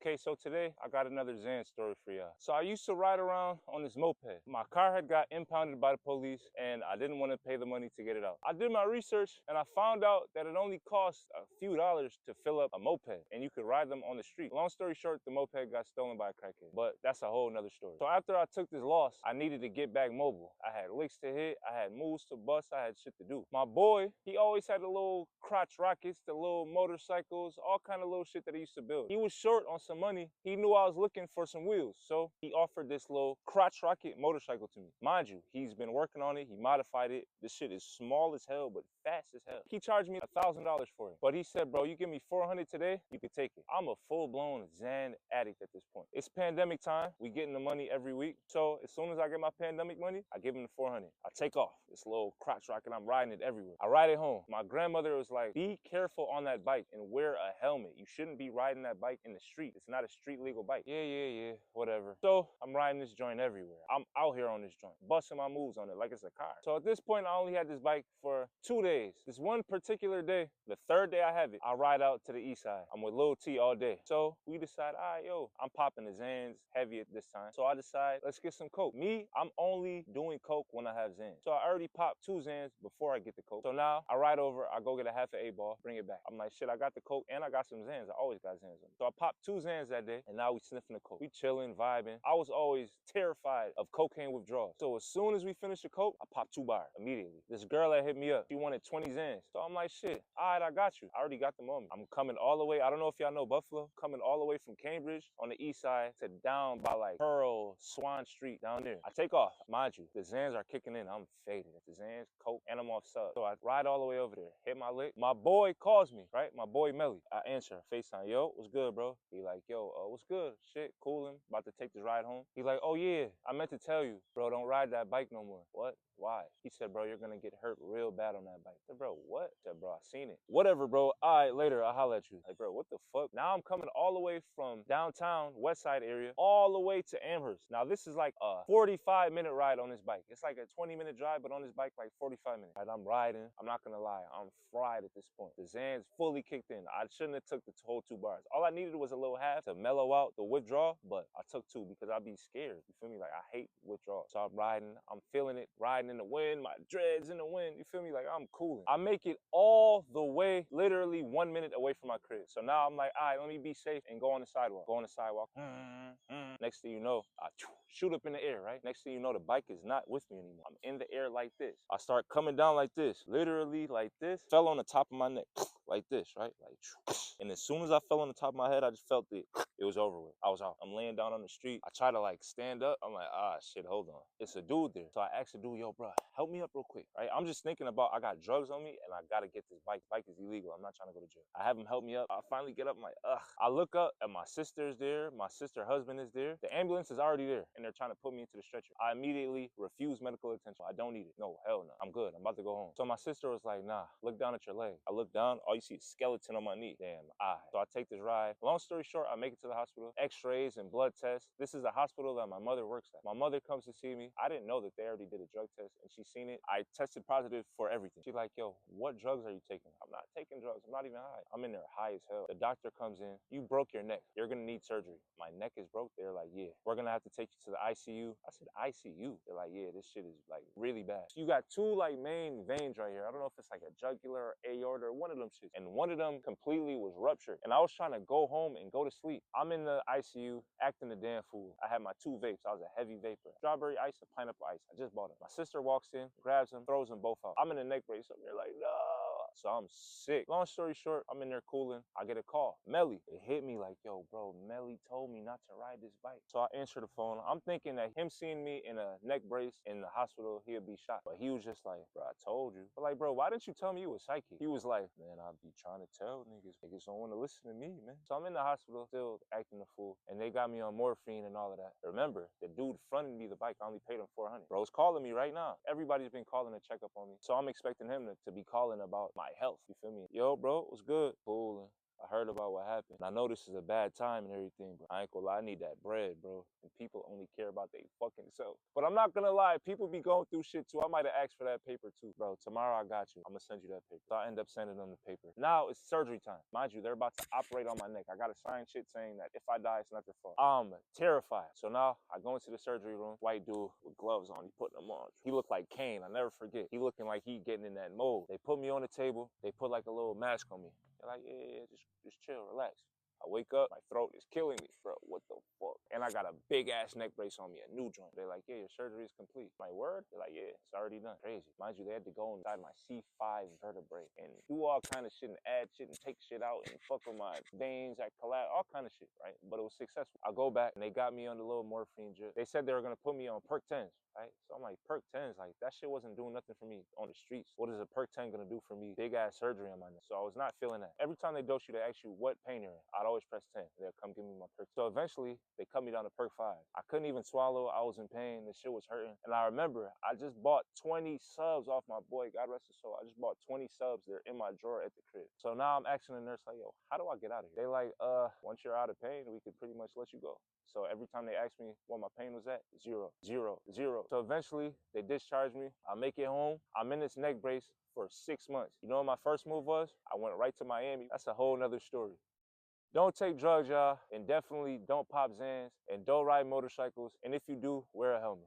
Okay, so today I got another Zan story for y'all. So I used to ride around on this moped. My car had got impounded by the police and I didn't want to pay the money to get it out. I did my research and I found out that it only costs a few dollars to fill up a moped and you could ride them on the street. Long story short, the moped got stolen by a crackhead, but that's a whole nother story. So after I took this loss, I needed to get back mobile. I had licks to hit, I had moves to bust, I had shit to do. My boy, he always had the little crotch rockets, the little motorcycles, all kind of little shit that he used to build. He was short on some money. He knew I was looking for some wheels, so he offered this little crotch rocket motorcycle to me. Mind you, he's been working on it, he modified it. This shit is small as hell, but fast as hell. He charged me $1,000 for it, but he said, bro, you give me 400 today, you could take it. I'm a full-blown Zan addict at this point. It's pandemic time, we getting the money every week, so as soon as I get my pandemic money, I give him the 400. I take off this little crotch rocket, I'm riding it everywhere. I ride it home. My grandmother was like, be careful on that bike and wear a helmet. You shouldn't be riding that bike in the street. It's not a street legal bike. Yeah, whatever. So I'm riding this joint everywhere. I'm out here on this joint, busting my moves on it like it's a car. So at this point, I only had this bike for 2 days. This one particular day, the third day I have it, I ride out to the east side. I'm with Lil T all day. So we decide, all right, yo, I'm popping the Zans heavy at this time. So I decide, let's get some coke. Me, I'm only doing coke when I have Zans. So I already popped 2 Zans before I get the coke. So now I ride over, I go get a half an 8-ball, bring it back. I'm like, shit, I got the coke and I got some Zans. I always got Zans on me. So I popped 2 Zans that day and now we sniffing the coke. We chilling, vibing. I was always terrified of cocaine withdrawals. So as soon as we finished the coke, I popped 2 bars immediately. This girl that hit me up, she wanted 20 Zans. So I'm like, shit, all right, I got you. I already got them on me. I'm coming all the way. I don't know if y'all know Buffalo. Coming all the way from Cambridge on the east side to down by like Pearl, Swan Street down there. I take off. Mind you, the Zans are kicking in. I'm faded. The Zans, coke, and I'm off sub. So I ride all the way over there, hit my lick. My boy calls me, right? My boy Melly. I answer, FaceTime. Yo, what's good, bro? He like, yo, what's good? Shit, coolin'. About to take this ride home. He like, oh yeah, I meant to tell you, bro, don't ride that bike no more. What? Why? He said, bro, you're gonna get hurt real bad on that bike. I said, bro, what? I said, bro, I seen it. Whatever, bro. All right, later, I'll holler at you. Like, bro, what the fuck? Now I'm coming all the way from downtown, west side area, all the way to Amherst. Now this is like a 45-minute ride on this bike. It's like a 20-minute drive, but on this bike, like 45 minutes. Right, I'm riding. I'm not gonna lie. I'm fried at this point. The Zans fully kicked in. I shouldn't have took the whole 2 bars. All I needed was a little half to mellow out the withdrawal, but I took 2 because I'd be scared. You feel me? Like, I hate withdrawal. So I'm riding. I'm feeling it. Riding in the wind. My dreads in the wind. You feel me? Like, I'm cooling. I make it all the way, literally 1 minute away from my crib. So now I'm like, all right, let me be safe and go on the sidewalk. Go on the sidewalk. Next thing you know, I shoot up in the air, right? Next thing you know, the bike is not with me anymore. I'm in the air like this. I start coming down like this, literally like this. Fell on the top of my neck, like this, right? Like, and as soon as I fell on the top of my head, I just felt it. It was over with. I was out. I'm laying down on the street. I try to like stand up. I'm like, ah, shit, hold on. It's a dude there. So I asked the dude, yo, bro, help me up real quick, right? I'm just thinking about, I got drugs on me and I gotta get this bike. Bike is illegal. I'm not trying to go to jail. I have him help me up. I finally get up. I'm like, ugh. I look up and my sister's there. My sister's husband is there. The ambulance is already there and they're trying to put me into the stretcher. I immediately refuse medical attention. I don't need it. No, hell no. I'm good. I'm about to go home. So my sister was like, nah, look down at your leg. I look down. All you see is skeleton on my knee. Damn, So I take this ride. Long story short, I make it to the hospital. X-rays and blood tests. This is the hospital that my mother works at. My mother comes to see me. I didn't know that they already did a drug test and she seen it. I tested positive for everything. She's like, yo, what drugs are you taking? I'm not taking drugs. I'm not even high. I'm in there high as hell. The doctor comes in. You broke your neck. You're gonna need surgery. My neck is broke. They're like, yeah, we're gonna have to take you to the ICU. I said, ICU? They're like, yeah, this shit is like really bad. You got 2 like main veins right here. I don't know if it's like a jugular or aorta or one of them shits. And one of them completely was ruptured. And I was trying to go home and go to sleep. I'm in the ICU acting a damn fool. I had my 2 vapes. I was a heavy vapor. Strawberry ice and pineapple ice. I just bought it. My sister walks in, grabs them, throws them both out. I'm in a neck brace. So they're like, no. So I'm sick. Long story short, I'm in there cooling. I get a call. Melly. It hit me like, yo, bro, Melly told me not to ride this bike. So I answer the phone. I'm thinking that him seeing me in a neck brace in the hospital, he'll be shot. But he was just like, bro, I told you. But like, bro, why didn't you tell me you was psychic? He was like, man, I'll be trying to tell niggas. Niggas don't want to listen to me, man. So I'm in the hospital, still acting a fool. And they got me on morphine and all of that. Remember, the dude fronted me the bike. I only paid him $400. Bro's calling me right now. Everybody's been calling to check up on me. So I'm expecting him to be calling about my health. You feel me? Yo, bro, what's good? Cool. I heard about what happened. And I know this is a bad time and everything, but I ain't gonna lie, I need that bread, bro. And people only care about they fucking self. But I'm not gonna lie, people be going through shit too. I might have asked for that paper too. Bro, tomorrow I got you. I'm gonna send you that paper. So I end up sending them the paper. Now it's surgery time. Mind you, they're about to operate on my neck. I gotta sign shit saying that if I die, it's not their fault. I'm terrified. So now I go into the surgery room. White dude with gloves on. He putting them on. He looked like Kane. I'll never forget. He looking like he getting in that mold. They put me on the table. They put like a little mask on me. They're like, yeah, just chill, relax. I wake up, my throat is killing me, bro. What the fuck? And I got a big ass neck brace on me, a new joint. They're like, yeah, your surgery is complete. My word? They're like, yeah, it's already done. Crazy. Mind you, they had to go inside my C5 vertebrae and do all kind of shit and add shit and take shit out and fuck with my veins that collapse, all kind of shit, right? But it was successful. I go back and they got me on the little morphine drip. They said they were gonna put me on perk 10s. Right? So I'm like, perk 10s, like that shit wasn't doing nothing for me on the streets. What is a perk 10 gonna do for me? Big ass surgery on my neck. So I was not feeling that. Every time they dose you, they ask you what pain you're in. I'd always press 10. They'll come give me my perk. So eventually they cut me down to perk 5. I couldn't even swallow. I was in pain. The shit was hurting. And I remember I just bought 20 subs off my boy, God rest his soul. I just bought 20 subs. They're in my drawer at the crib. So now I'm asking the nurse like, yo, how do I get out of here? They like, once you're out of pain, we can pretty much let you go. So every time they asked me what my pain was at, 0, 0, 0. So eventually they discharged me. I make it home. I'm in this neck brace for 6 months. You know what my first move was? I went right to Miami. That's a whole nother story. Don't take drugs, y'all, and definitely don't pop Xans, and don't ride motorcycles, and if you do, wear a helmet.